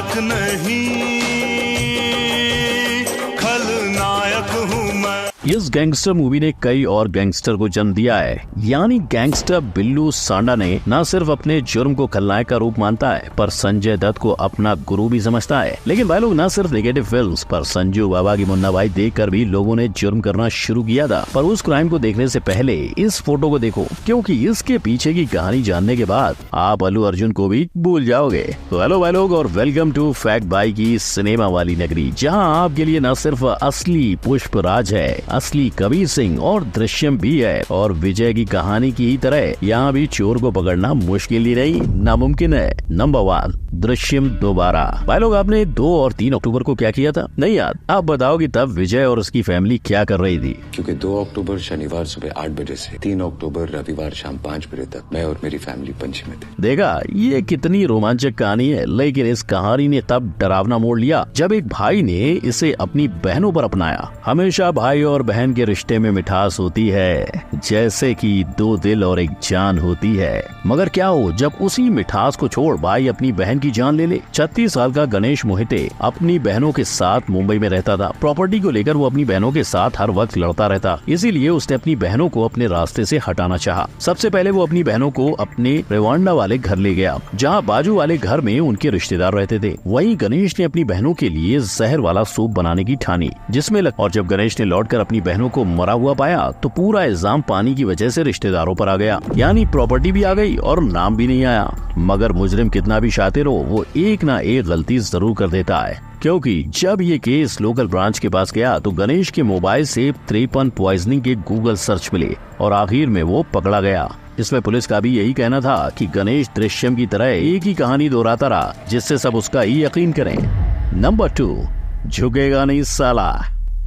नायक नहीं, खलनायक हूँ मैं। इस गैंगस्टर मूवी ने कई और गैंगस्टर को जन्म दिया है। यानी गैंगस्टर बिल्लू सांडा ने न सिर्फ अपने जुर्म को खलनायक का रूप मानता है, पर संजय दत्त को अपना गुरु भी समझता है। लेकिन भाई लोग, न सिर्फ नेगेटिव फिल्म्स पर संजू बाबा की मुन्ना भाई देखकर भी लोगों ने जुर्म करना शुरू किया था। पर उस क्राइम को देखने से पहले इस फोटो को देखो, क्योंकि इसके पीछे की कहानी जानने के बाद आप अल्लू अर्जुन को भी भूल जाओगे। तो हेलो भाई लोग, और वेलकम टू फैक्ट बाई की सिनेमा वाली नगरी, जहाँ आपके लिए न सिर्फ असली पुष्पराज है, असली कबीर सिंह और दृश्यम भी है। और विजय की कहानी की ही तरह यहाँ भी चोर को पकड़ना मुश्किल ही नहीं, नामुमकिन है। नंबर 1, दृश्यम दोबारा। भाई लोग, आपने 2 और 3 अक्टूबर को क्या किया था? नहीं याद? आप बताओ कि तब विजय और उसकी फैमिली क्या कर रही थी? क्योंकि 2 अक्टूबर शनिवार सुबह 8 बजे से 3 अक्टूबर रविवार शाम 5 बजे तक मैं और मेरी फैमिली पंची में थे। देखा, ये कितनी रोमांचक कहानी है। लेकिन इस कहानी ने तब डरावना मोड़ लिया जब एक भाई ने इसे अपनी बहनों पर अपनाया। हमेशा भाई और बहन के रिश्ते में मिठास होती है, जैसे कि 2 दिल और 1 जान होती है। मगर क्या हो जब उसी मिठास को छोड़ भाई अपनी बहन की जान ले ले। 36 साल का गणेश मोहिते अपनी बहनों के साथ मुंबई में रहता था। प्रॉपर्टी को लेकर वो अपनी बहनों के साथ हर वक्त लड़ता रहता, इसीलिए उसने अपनी बहनों को अपने रास्ते से हटाना चाहा। सबसे पहले वो अपनी बहनों को अपने रेवांडा वाले घर ले गया, जहाँ बाजू वाले घर में उनके रिश्तेदार रहते थे। वहीं गणेश ने अपनी बहनों के लिए जहर वाला सूप बनाने की ठानी, जिसमें और जब गणेश ने लौटकर अपनी बहनों को मरा हुआ पाया तो पूरा इल्जाम पानी की वजह से रिश्तेदारों पर आ गया। यानी प्रॉपर्टी भी आ गई और नाम भी नहीं आया। मगर मुजरिम कितना भी शातिर हो, वो एक ना एक गलती जरूर कर देता है। क्योंकि जब ये केस लोकल ब्रांच के पास गया तो गणेश के मोबाइल से 53 पॉइजनिंग के गूगल सर्च मिले और आखिर में वो पकड़ा गया। इसमें पुलिस का भी यही कहना था कि गणेश दृश्यम की तरह एक ही कहानी दोहराता रहा, जिससे सब उसका ही यकीन करें। नंबर 2, झुकेगा नहीं साला।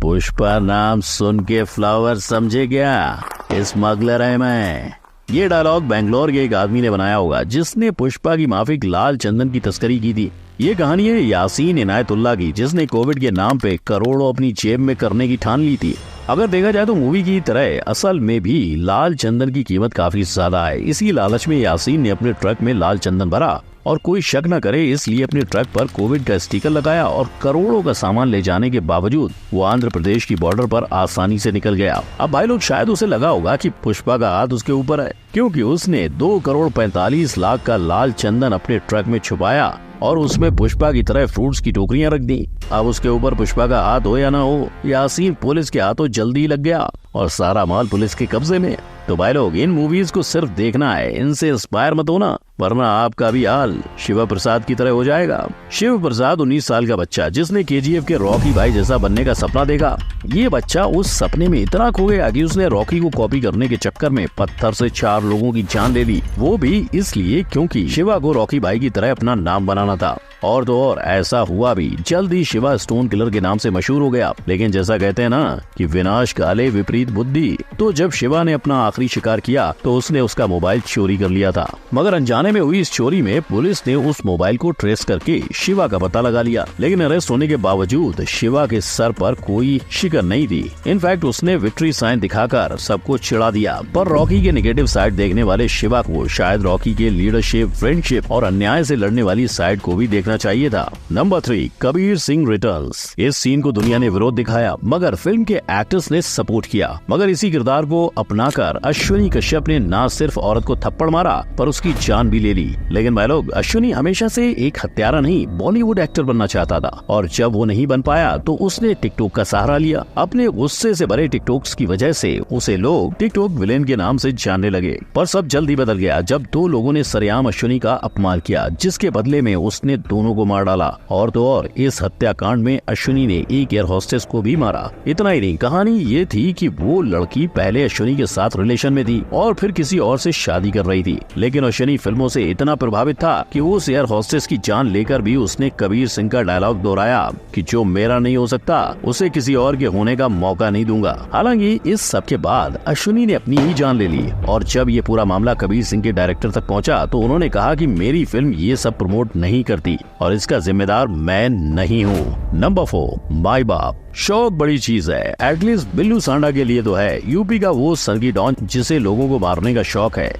पुष्पा नाम सुन के फ्लावर समझे क्या? स्मगलर है मैं। ये डायलॉग बेंगलोर के एक आदमी ने बनाया होगा, जिसने पुष्पा की माफिक लाल चंदन की तस्करी की थी। ये कहानी है यासीन इनायतुल्लाह की, जिसने कोविड के नाम पे करोड़ों अपनी जेब में करने की ठान ली थी। अगर देखा जाए तो मूवी की तरह असल में भी लाल चंदन की कीमत काफी ज्यादा है। इसी लालच में यासीन ने अपने ट्रक में लाल चंदन भरा और कोई शक न करे इसलिए अपने ट्रक पर कोविड का स्टिकर लगाया, और करोड़ों का सामान ले जाने के बावजूद वो आंध्र प्रदेश की बॉर्डर पर आसानी से निकल गया। अब भाई लोग, शायद उसे लगा होगा कि पुष्पा का हाथ उसके ऊपर है, क्योंकि उसने 2 करोड़ 45 लाख का लाल चंदन अपने ट्रक में छुपाया और उसमें पुष्पा की तरह फ्रूट्स की टोकरियां रख दी। अब उसके ऊपर पुष्पा का हाथ हो या ना हो, यासीन पुलिस के हाथों जल्दी लग गया और सारा माल पुलिस के कब्जे में। तो भाई लोग, इन मूवीज को सिर्फ देखना है, इनसे इंस्पायर मत होना, वरना आपका भी हाल शिव प्रसाद की तरह हो जाएगा। शिव प्रसाद 19 साल का बच्चा, जिसने KGF के रॉकी भाई जैसा बनने का सपना देखा। ये बच्चा उस सपने में इतना खो गया कि उसने रॉकी को कॉपी करने के चक्कर में पत्थर से 4 लोगों की जान ले ली। वो भी इसलिए क्योंकि शिवा को रॉकी भाई की तरह अपना नाम बनाना था। और तो और ऐसा हुआ भी, जल्द ही शिवा स्टोन किलर के नाम से मशहूर हो गया। लेकिन जैसा कहते हैं ना कि विनाश काले विपरीत बुद्धि, तो जब शिवा ने अपना आखिरी शिकार किया तो उसने उसका मोबाइल चोरी कर लिया था। मगर अनजाने में हुई इस चोरी में पुलिस ने उस मोबाइल को ट्रेस करके शिवा का पता लगा लिया। लेकिन अरेस्ट होने के बावजूद शिवा के सर पर कोई शिकन नहीं थी। इनफैक्ट उसने विक्ट्री साइन दिखाकर सबको चिढ़ा दिया। पर रॉकी के नेगेटिव साइड देखने वाले शिवा को शायद रॉकी के लीडरशिप, फ्रेंडशिप और अन्याय से लड़ने वाली साइड को भी देखना चाहिए था। Number 3, Kabir Singh returns. इस सीन को दुनिया ने विरोध दिखाया, मगर फिल्म के एक्टर्स ने सपोर्ट किया। मगर इसी किरदार को अपनाकर अश्विनी कश्यप ने न सिर्फ औरत को थप्पड़ मारा, पर उसकी जान भी ले ली। लेकिन भाई लोग, अश्विनी हमेशा से एक हत्यारा नहीं, बॉलीवुड एक्टर बनना चाहता था। और जब वो नहीं बन पाया तो उसने टिकटॉक का सहारा लिया। अपने गुस्से से भरे टिकटॉक्स की वजह से उसे लोग टिकटॉक विलेन के नाम से जानने लगे। पर सब जल्दी बदल गया जब 2 लोगों ने सरेआम अश्विनी का अपमान किया, जिसके बदले में उसने दोनों को मार डाला। और तो और इस हत्याकांड में अश्विनी ने एक एयर होस्टेस को भी मारा। इतना ही नहीं, कहानी ये थी कि वो लड़की पहले अश्विनी के साथ रिलेशन में थी और फिर किसी और से शादी कर रही थी। लेकिन अश्विनी फिल्मों से इतना प्रभावित था कि उस एयर होस्टेस की जान लेकर भी उसने कबीर सिंह का डायलॉग दोहराया कि जो मेरा नहीं हो सकता उसे किसी और के होने का मौका नहीं दूंगा। हालांकि इस सब के बाद अश्विनी ने अपनी ही जान ले ली। और जब ये पूरा मामला कबीर सिंह के डायरेक्टर तक पहुंचा तो उन्होंने कहा कि मेरी फिल्म ये सब प्रमोट नहीं करती और इसका जिम्मेदार मैं नहीं हूँ। नंबर 4, माई बाप। शौक बड़ी चीज है, एटलीस्ट बिल्लू सांडा के लिए तो है। यूपी का वो सरगी डॉन जिसे लोगों को मारने का शौक है।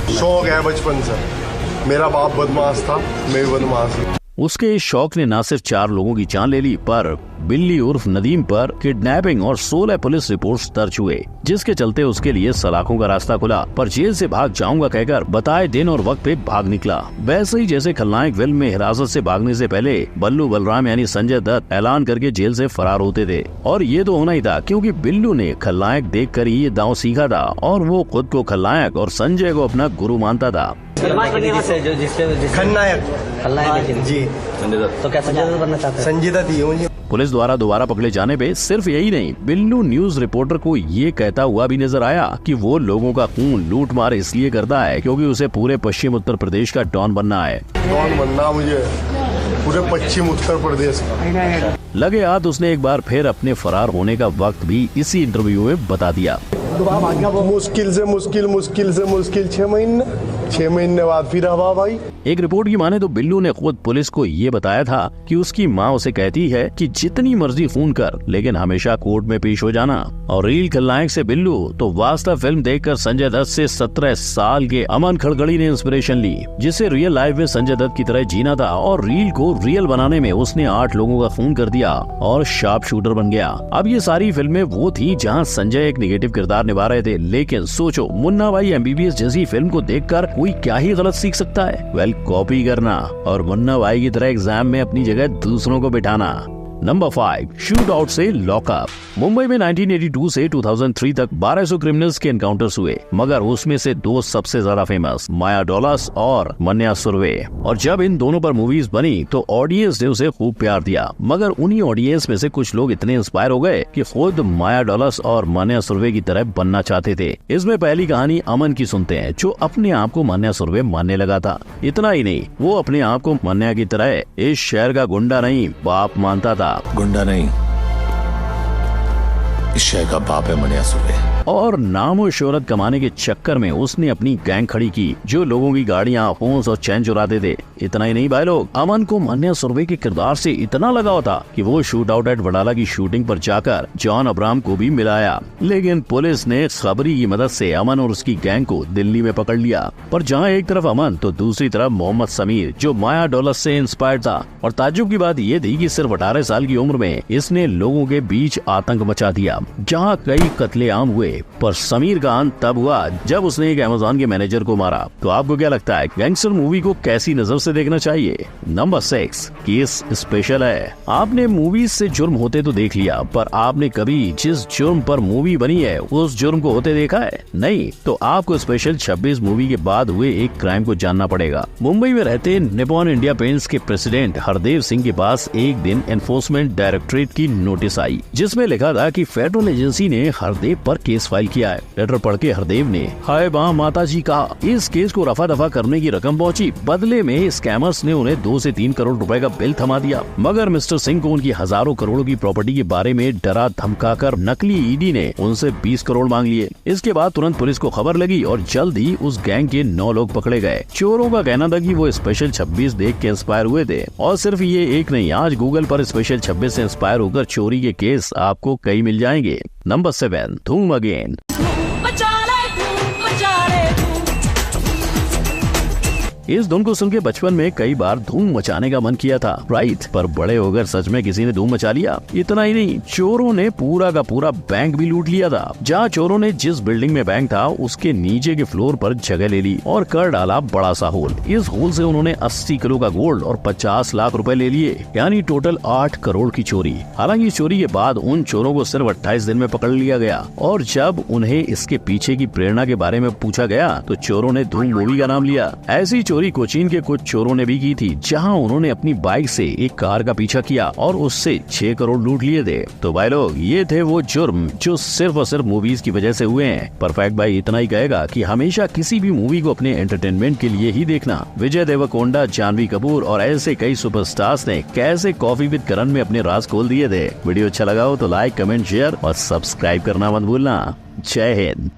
शौक है बचपन से, मेरा बाप बदमाश था, मैं बदमाश हूं। उसके इस शौक ने न सिर्फ 4 लोगों की जान ले ली, पर बिल्ली उर्फ नदीम पर किडनैपिंग और 16 पुलिस रिपोर्ट्स दर्ज हुए, जिसके चलते उसके लिए सलाखों का रास्ता खुला। पर जेल से भाग जाऊंगा कहकर बताए दिन और वक्त पे भाग निकला। वैसे ही जैसे खलनायक फिल्म में हिरासत से भागने से पहले बल्लू बलराम यानी संजय दत्त ऐलान करके जेल से फरार होते थे। और ये तो होना ही था, क्योंकि बिल्लू ने खलनायक देखकर ही ये दांव सीखा था और वो खुद को खलनायक और संजय को अपना गुरु मानता था। खलनायक जी, तो क्या संजय दत्त बनना चाहते हैं? संजय दत्त ही हूँ। पुलिस द्वारा दोबारा पकड़े जाने पे सिर्फ यही नहीं, बिल्लू न्यूज रिपोर्टर को ये कहता हुआ भी नजर आया कि वो लोगों का खून लूट मार इसलिए करता है क्योंकि उसे पूरे पश्चिम उत्तर प्रदेश का डॉन बनना है। डॉन बनना मुझे पूरे पश्चिम उत्तर प्रदेश का। लगे हाथ उसने एक बार फिर अपने फरार होने का वक्त भी इसी इंटरव्यू में बता दिया। मुश्किल से मुश्किल 6 महीने बाद फिर हवा भाई। एक रिपोर्ट की माने तो बिल्लू ने खुद पुलिस को ये बताया था कि उसकी माँ उसे कहती है कि जितनी मर्जी खून कर, लेकिन हमेशा कोर्ट में पेश हो जाना। और रील खलनायक से बिल्लू तो वास्तव फिल्म देखकर संजय दत्त से 17 साल के अमन खड़गड़ी ने इंस्पिरेशन ली, जिसे रियल लाइफ में संजय दत्त की तरह जीना था। और रील को रियल बनाने में उसने 8 लोगों का खून कर दिया और शार्प शूटर बन गया। अब ये सारी फिल्में वो थी जहाँ संजय एक निगेटिव किरदार निभा रहे थे, लेकिन सोचो मुन्ना भाई MBBS जैसी फिल्म को देखकर कोई क्या ही गलत सीख सकता है? वेल, कॉपी करना और मुन्ना भाई की तरह एग्जाम में अपनी जगह दूसरों को बिठाना। नंबर 5, शूट आउट से लॉकअप। मुंबई में 1982 से 2003 तक 1200 क्रिमिनल्स के एनकाउंटर्स हुए, मगर उसमें से 2 सबसे ज्यादा फेमस, माया डॉलर्स और मन्या सुरवे। और जब इन दोनों पर मूवीज बनी तो ऑडियंस ने उसे खूब प्यार दिया, मगर उन्हीं ऑडियंस में से कुछ लोग इतने इंस्पायर हो गए कि खुद माया डॉलर्स और मन्या सुरवे की तरह बनना चाहते थे। इसमें पहली कहानी अमन की सुनते हैं, जो अपने आप को मन्या सुरवे मानने लगा था। इतना ही नहीं, वो अपने आप को मन्या की तरह इस शहर का गुंडा नहीं बाप मानता था। गुंडा नहीं, इस शहर का बाप है मन्या सुरवे। और नाम और शोहरत कमाने के चक्कर में उसने अपनी गैंग खड़ी की, जो लोगों की गाड़ियां, फोन्स और चैन चुराते थे। इतना ही नहीं भाई लोग, अमन को मन्या सुरवे के किरदार से इतना लगाव था कि वो शूट आउट एट वडाला की शूटिंग पर जाकर जॉन अब्राहम को भी मिलाया। लेकिन पुलिस ने खबरी की मदद से अमन और उसकी गैंग को दिल्ली में पकड़ लिया। पर जहाँ एक तरफ अमन तो दूसरी तरफ मोहम्मद समीर, जो माया डॉलर्स से इंस्पायर्ड था। और ताज्जुब की बात ये थी कि सिर्फ 18 साल की उम्र में इसने लोगों के बीच आतंक मचा दिया, जहाँ कई कत्लेआम हुए। पर समीर का अंत तब हुआ जब उसने एक अमेज़न के मैनेजर को मारा। तो आपको क्या लगता है, गैंगस्टर मूवी को कैसी नजर से देखना चाहिए? नंबर 6, केस स्पेशल है। आपने मूवीज से जुर्म होते तो देख लिया, पर आपने कभी जिस जुर्म पर मूवी बनी है उस जुर्म को होते देखा है? नहीं, तो आपको स्पेशल 26 मूवी के बाद हुए एक क्राइम को जानना पड़ेगा। मुंबई में रहते निपॉन इंडिया पेंट्स के प्रेसिडेंट हरदेव सिंह के पास एक दिन एनफोर्समेंट डायरेक्टरेट की नोटिस आई, जिसमें लिखा था कि फेडरल एजेंसी ने हरदेव पर केस फाइल किया है। लेटर पढ़ के हरदेव ने हाय बा माता जी कहा। इस केस को रफा दफा करने की रकम पहुंची। बदले में स्कैमर्स ने उन्हें 2 से 3 करोड़ रुपए का बिल थमा दिया, मगर मिस्टर सिंह को उनकी हजारों करोड़ों की प्रॉपर्टी के बारे में डरा धमकाकर नकली ईडी ने उनसे 20 करोड़ मांग लिए। इसके बाद तुरंत पुलिस को खबर लगी और जल्द ही उस गैंग के 9 लोग पकड़े गए। चोरों का कहना था कि वो स्पेशल 26 देख के इंस्पायर हुए थे। और सिर्फ ये एक नहीं, आज गूगल पर स्पेशल 26 से इंस्पायर होकर चोरी के केस आपको कई मिल जाएंगे। नंबर 7, धूम अगेन। इस धुन को सुन के बचपन में कई बार धूम मचाने का मन किया था, राइट? पर बड़े होकर सच में किसी ने धूम मचा लिया? इतना ही नहीं, चोरों ने पूरा का पूरा बैंक भी लूट लिया था। जहाँ चोरों ने जिस बिल्डिंग में बैंक था उसके नीचे के फ्लोर पर जगह ले ली और कर डाला बड़ा सा होल। इस होल से उन्होंने 80 किलो का गोल्ड और 50 लाख रुपए ले लिए, यानी टोटल 8 करोड़ की चोरी। हालांकि इस चोरी के बाद उन चोरों को सिर्फ 28 दिन में पकड़ लिया गया। और जब उन्हें इसके पीछे की प्रेरणा के बारे में पूछा गया तो चोरों ने धूम मूवी का नाम लिया। ऐसी चोरी कोचीन के कुछ चोरों ने भी की थी, जहां उन्होंने अपनी बाइक से एक कार का पीछा किया और उससे 6 करोड़ लूट लिए थे। तो भाई लोग, ये थे वो जुर्म जो सिर्फ और सिर्फ मूवीज की वजह से हुए हैं। परफेक्ट भाई इतना ही कहेगा कि हमेशा किसी भी मूवी को अपने एंटरटेनमेंट के लिए ही देखना। विजय देवरकोंडा, जानवी कपूर और ऐसे कई सुपरस्टार्स ने कैसे कॉफी विद करण में अपने राज खोल दिए थे। वीडियो अच्छा लगा हो तो लाइक, कमेंट, शेयर और सब्सक्राइब करना मत भूलना। जय हिंद।